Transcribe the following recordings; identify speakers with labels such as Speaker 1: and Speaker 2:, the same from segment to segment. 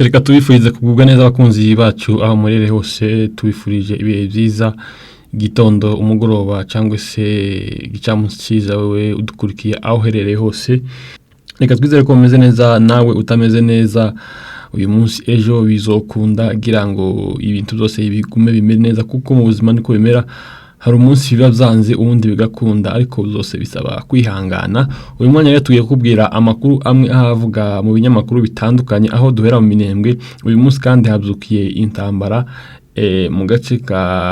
Speaker 1: Reka tubifurize kugubwa neza abakunzi bacu aho murere hose, tubifurije ibihe byiza, gitondo, umugoroba cyangwa se gicamunsi cyiza wewe udukurikiye aho herereye hose. Reka twizere ko umeze neza, nawe utameze neza uyu munsi ejo bizokunda, gira ngo ibintu byose bigume bimeze neza, kuko mu buzima niko bimera. Hari umunsi biba byanze ubundi bigakunda, ariko byose bisaba kwihangana. Uyu mwanya rero tugiye kubwira amakuru amwe ahavuga mu binyamakuru bitandukanye, aho duhera mu Minembwe. Uyu munsi kandi habyukiye intambara mu gace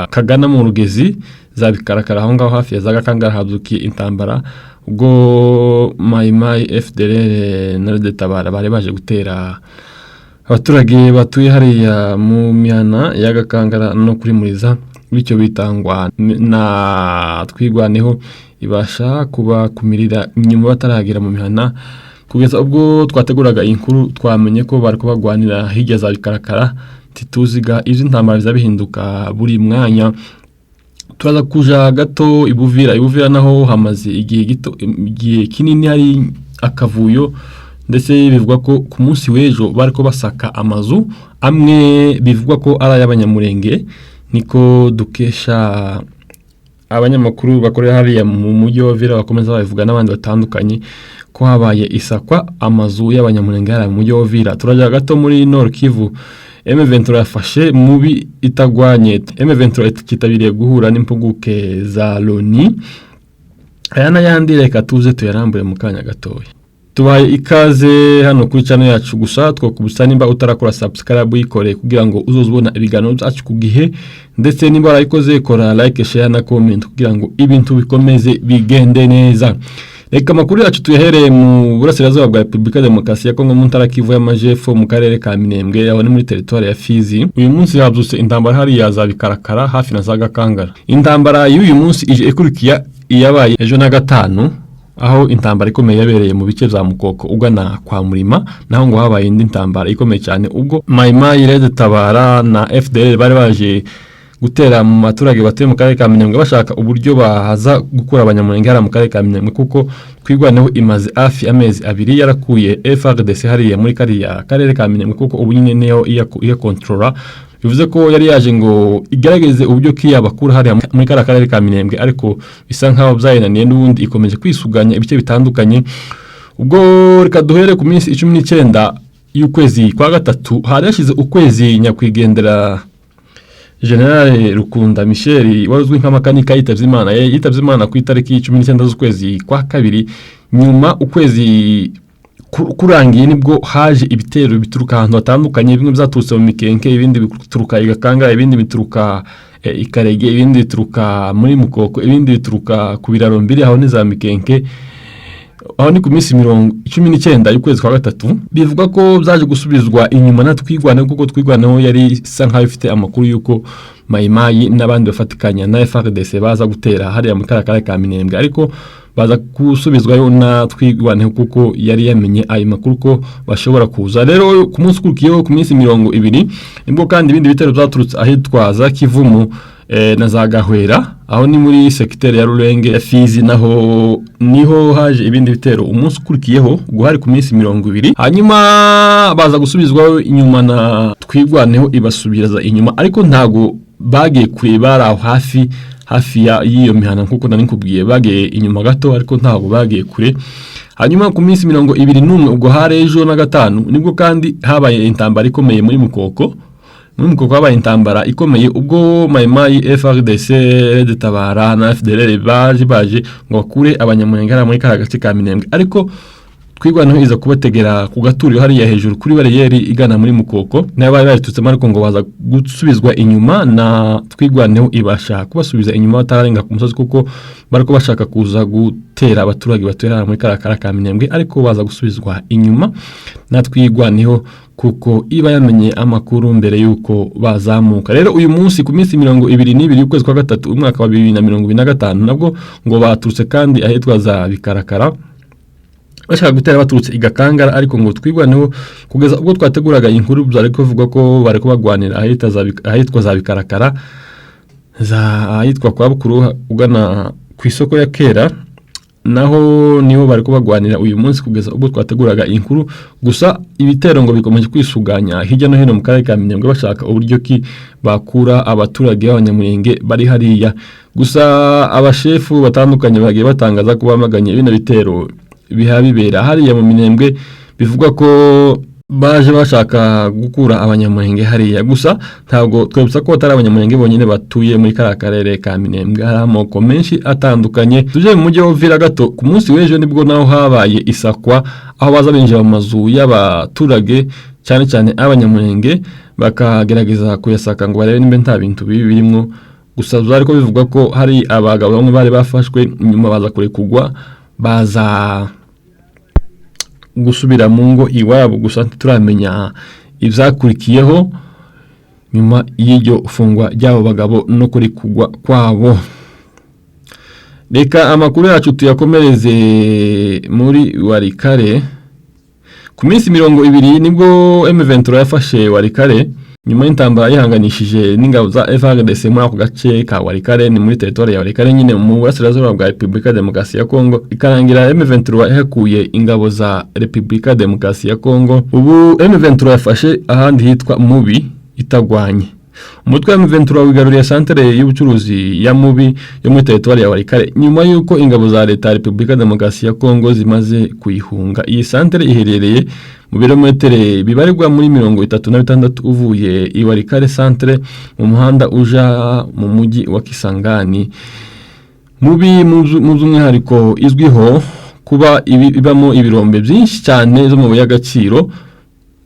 Speaker 1: kagana mu Rugezi za Bikarakara, aho ngaho hafi ya za Gakangara habyukiye intambara, ubwo Maimai FDLR na Red Tabara bari baje gutera abaturage batuye hariya mu mihana ya Gakangara no kuri Muriza, bityo bitangwa na Twigwaneho ibasha kuba kumirira nyuma bataragera mu mihana. Kugeza ubwo twateguraga inkuru twamenye ko bari kubagwanira hirya za Bikarakara, tituziga izi ntambara biza bihinduka buri mwanya. Turaza kuja gato Ibuvira naho hamaze igihe kinini hari akavuyo, ndetse bivugwa ko ku munsi w'ejo bari ko basaka amazu amwe, bivugwa ko ari ay'abanyamurenge. Niko dukesha abanyamakuru bakorera hariya mu mujyi wa Uvira, bakomeza babivuga n'abandi batandukanye ko habaye isakwa amazu y'abanyamurenge hariya mu mujyi wa Uvira. Turajya gato muri Nord Kivu, M23 yafashe mubi itagwanye. M23 kitabiriye guhura n'impuguke za Loni. Aya n'ayandi reka tuze tuyarambure mu kanya gatoya. Tubaye ikaze hano kuri channel yacu, gusa twakubutsa nimba utarakora subscribe uyikore kugira ngo uzozubona ibiganiro byacu ku gihe, ndetse nimba warayikoze kora like, share na comment kugira ngo ibintu bikomeze bigende neza. Reka makuru yacu tuyahereye mu burasirazuba bwa Republika Demokarasi ya Kongo, mu ntara Kivu y'Amajepfo, mu karere ka Minembwe, aho ni muri territoire ya Fizi. Uyu munsi habyutse intambara hariya za Bikarakara hafi na za Gakangara. Intambara y'uyu munsi ije ikurikiya iyabaye ejo na gatanu, aho intambara ikomeye yabereye mu bice bya Mukoko ugana kwa Murima, naho ngo habaye indi ntambara ikomeye cyane ubwo Maimai Red Tabara na FDL bari baje gutera mu baturage batuye mu karere ka Minembwe, bashaka uburyo bahaza gukura abanyamurenge hariya mu karere ka Minembwe, kuko Twigwaneho imaze hafi amezi abiri yarakuye FARDC hariya muri kariya karere ka Minembwe, kuko ubu nyine niyo iya controller. Bivuze ko yari yaje ngo igerageze uburyo kiyabakura hariya muri karere ka Minembwe, ariko bisa nkaho byayinaniye, n'ubundi ikomeje kwisuganya ibice bitandukanye. Ubwo reka duhere ku minsi 19 y'ukwezi kwa gatatu, hari yashize ukwezi nyakwigendera General Rukunda Michel waruzwi nka makanika yitavye Imana ku itariki 19 z'ukwezi kwa kabiri. Nyuma ukwezi kurangiye nibwo haje ibitero bituruka ahantu hatandukanye, bimwe byaturutse mu Mikenke, ibindi bituruka Igakanga, ibindi bituruka Ikarege, ibindi bituruka muri Mukoko, ibindi bituruka ku biraro mbiri aho ni za Mikenke. Aho ni ku minsi 19 y'ukwezi kwa gatatu. Bivuga ko byaje gusubizwa inyuma na Twigwaneho, kuko Twigwaneho yari isa nkaho ifite amakuru yuko Maimai n'abandi bafatikanya na FARDC baza gutera hariya mu karere ka Minembwe, ariko baza gusubizwayo na Twigwaneho kuko yari yamenye ayo makuru ko bashobora kuza. Rero ku munsi ukurikiyeho ku minsi 20 nibwo kandi ibindi bitero byaturutse ahitwaza Kivumu na za Gahwera, aho ni muri secteur ya Rurenge ya Fizi, naho niho haje ibindi bitero umunsi ukurikiyeho guhari ku minsi 20. Hanyuma baza gusubizwayo inyuma na Twigwaneho ibasubiraza inyuma, ariko ntago bagiye kureba aho hafi y'iyo mihana, kuko nari nkubwiye bagiye inyuma gato, ariko ntago bagiye kure. Hanyuma ku minsi 21 ubwo hari ejo na gatanu nibwo kandi habaye intambara ikomeye muri Mukoko. Muri Mukoko habaye intambara ikomeye ubwo Maimai FARDC, Red Tabara na FDLR baje ngo bakure abanyamurenge muri karagace ka Minembwe, ariko Twigwaneho iza kubategera ku gaturiro hariya hejuru kuri bariyeri igana muri Mukoko, n'abari baritutse ariko ngo baza gusubizwa inyuma na Twigwaneho ibasha kubasubiza inyuma batarenga ku musozi, kuko bariko bashaka kuza gutera abaturage batera muri karaka ka Minembwe, ariko baza gusubizwa inyuma na Twigwaneho kuko iba yamenye amakuru mbere yuko bazamuka. Rero uyu munsi ku minsi 22 y'ukwezi kwa gatatu umwaka wa 2025 nabwo ngo baturutse kandi ahitwa za Bikarakara, bashaka gutera baturutse Igakangara, ariko ngo Twigwaneho kugeza ubwo twateguraga inkuru byari kuvuga ko bari kubagwanira ahitwa za Bikarakara, ahitwa kwa Bukuru ugana ku isoko ya Kera, naho niho bari kubagwanira uyu munsi kugeza ubwo twateguraga inkuru. Gusa ibitero ngo bikomeje kwisuganya hirya no hino mu karere ka Minembwe bashaka uburyo ki bakura abaturage b'abanyamurenge bari hariya. Gusa abashefu batandukanye bagiye batangaza ko bamaganye bino bitero bibera hariya mu Minembwe, bivugwa ko baje bashaka gukura abanyamurenge hariya. Gusa ntabwo twebutsa ko atari abanyamurenge bonyine batuye muri karere ka Minembwe, hari amoko menshi atandukanye. Tuje mu mujyi wa Uvira gato, ku munsi w'ejo nibwo naho habaye isakwa, aho baza binjira mu mazu y'abaturage cyane cyane abanyamurenge bakagerageza kuyasaka ngo barebe nimba nta bintu bibi birimo. Gusa byari ko bivugwa ko hari abagabo bamwe bari bafashwe, nyuma baza kurekugwa baza gusubira mu ngo iwabo. Gusa turamenya ibyakurikiyeho nyuma y'iryo fungwa ry'abo bagabo no kuri kugwa kwabo. Reka amakuru yacu tuyakomereze muri Walikale. Ku minsi 20 nibwo M23 yafashe Walikale nyuma y'intambara yihanganishije n'ingabo za FARDC muri ako gace ka Walikale, ni muri territoire ya Walikale nyine mu burasirazuba bwa Repubulika Demokarasi ya Kongo. Ikarangira M23 yahakuye ingabo za Repubulika Demokarasi ya Kongo. Ubu M23 yafashe ahandi hitwa Mubi itagwanye. Umutwe wa M23 wigaruriye santere y'ubucuruzi ya Mubi yo muri territoire ya Walikale nyuma y'uko ingabo za leta ya Repubulika Demokarasi ya Kongo zimaze kuyihunga. Iyi santere iherereye mu birometero bibarirwa muri 36 uvuye i Walikale centre mu muhanda uja mu mujyi wa Kisangani. Mubi mu z'umwihariko izwiho kuba ibamo ibirombe byinshi cyane zo mu y'agaciro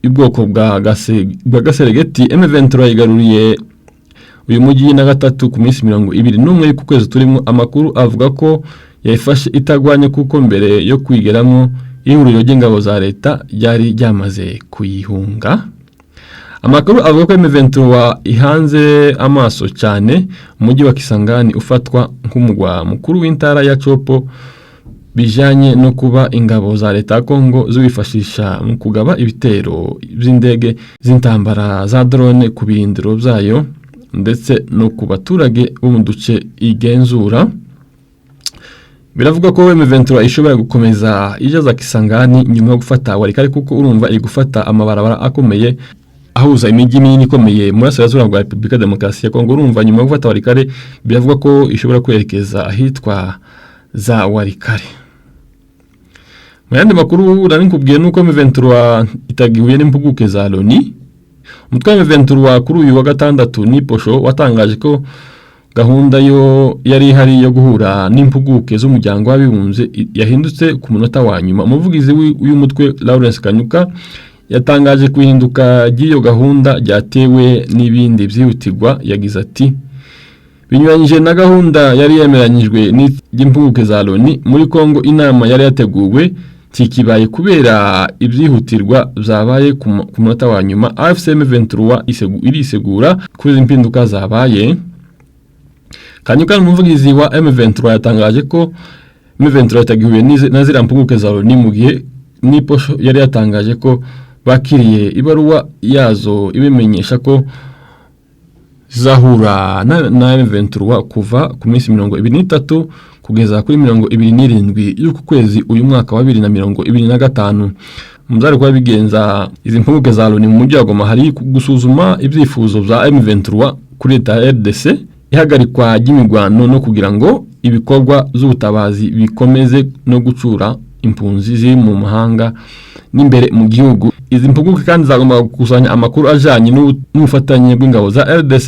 Speaker 1: ubwoko bwa gaseregeti. M23 yigaruriye uyu mujyi na gatatu ku minsi 21 ku kwezi turimo. Amakuru avuga ko yafashe itagwanye kuko mbere yo kwigeramo ihuriro ry'ingabo za leta ryari ryamaze kuyihunga. Amakuru avuga ko M23 ihanze amaso cyane umujyi wa Kisangani ufatwa nk'umugwa mukuru w'intara ya Chopo, bijanye no kuba ingabo za leta Kongo zibifashisha mu kugaba ibitero by'indege z'intambara za drone ku birindiro byayo ndetse no ku baturage bo mu duce igenzura. Biravuga ko M23 ishobora gukomeza ijaza Kisangani nyuma yo gufata Walikale, kuko urumva iri gufata amabarabara akomeye ahuza imijyi minini ikomeye muri Burasirazuba bwa Repubulika Demokarasi ya Kongo. Urumva nyuma yo gufata Walikale biravuga ko ishobora kwerekeza ahitwa za Walikale. Mu yandi makuru nari nkubwiye nuko M23 itagihuye n'impuguke za Loni. Umutwe wa M23 kuri uyu wa gatandatu ni Posho watangaje ko gahunda yo yari hari yo guhura n'impuguke z'umuryango w'abibumbye yahindutse ku munota wa nyuma. Umuvugizi w'uyu mutwe Lawrence Kanyuka yatangaje kuhinduka ry'iyo gahunda ryatewe n'ibindi byihutirwa. Yagize ati, binyuranyije na gahunda yari yemeranyijwe n'impuguke za Loni muri Kongo, inama yari yateguwe tikibaye kubera ibyihutirwa zabaye ku munota wa nyuma. AFC M23 irisegura kuri impinduka zabaye. Kanyuka n'umuvugizi wa M23 yatangaje ko M23 itagihuye na zira mpuguke za Loni, mu gihe Niposho yari yatangaje ko bakiriye ibaruwa yazo ibimenyesha ko zahura na M23 kuva ku minsi 23 kugeza kuri 27 y'uku kwezi uyu mwaka wa 2025. Muzari kwa bigenza izi mpuguke za Loni mu mujyi wa Goma hari gusuzuma ibyifuzo bya M23 kuri leta ya RDC, ihagarikwa ry'imigwano no kugira ngo ibikorwa z'ubutabazi bikomeze no gucura impunzi ziri mu mahanga n'imbere mu gihugu. Izi mpuguke kandi zagomba gukusanya amakuru ajanye n'ubufatanye bw'ingabo za RDC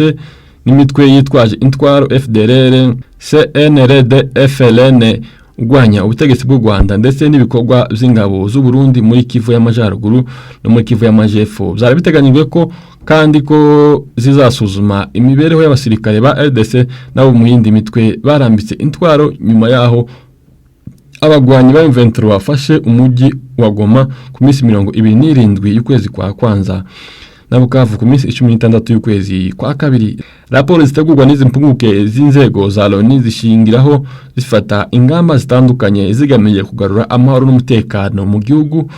Speaker 1: n'imitwe yitwaje intwaro FDLR, CNRD, FLN ugwanya ubutegetsi bw'u Rwanda ndetse n'ibikorwa by'ingabo z'u Burundi muri Kivu y'Amajyaruguru no muri Kivu y'Amajyepfo. Byari biteganyijwe ko kandi ko zizasuzuma imibereho y'abasirikare ba RDC nabo mu yindi mitwe barambitse intwaro nyuma yaho abagwanyi ba M23 bafashe umujyi wa Goma ku minsi 27 y'ukwezi kwa kwanza na Bukavu ku minsi 16 y'ukwezi kwa kabiri. Raporo zitegurwa n'izi mpuguke z'inzego za Loni zishingiraho zifata ingamba zitandukanye zigamiye kugarura amahoro n'umutekano mu gihugu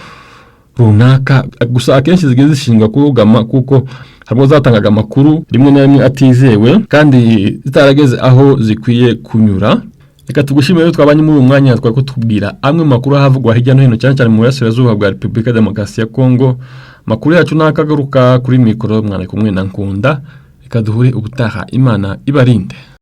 Speaker 1: runaka. Gusa akenshi zigeze zishingwa kugama kuko harimo zatangaga amakuru rimwe na rimwe atizewe kandi zitarageze aho zikwiye kunyura. reka tugushimire rero twabanye muri uyu mwanya twari kutubwira amwe mu makuru ahavugwa hirya no hino cyane cyane mu burasirazuba bwa Repubulika Demokarasi ya Kongo. Makuru yacu nakagaruka kuri mikoro mwana kumwe na Nkunda, reka duhure ubutaha, Imana ibarinde.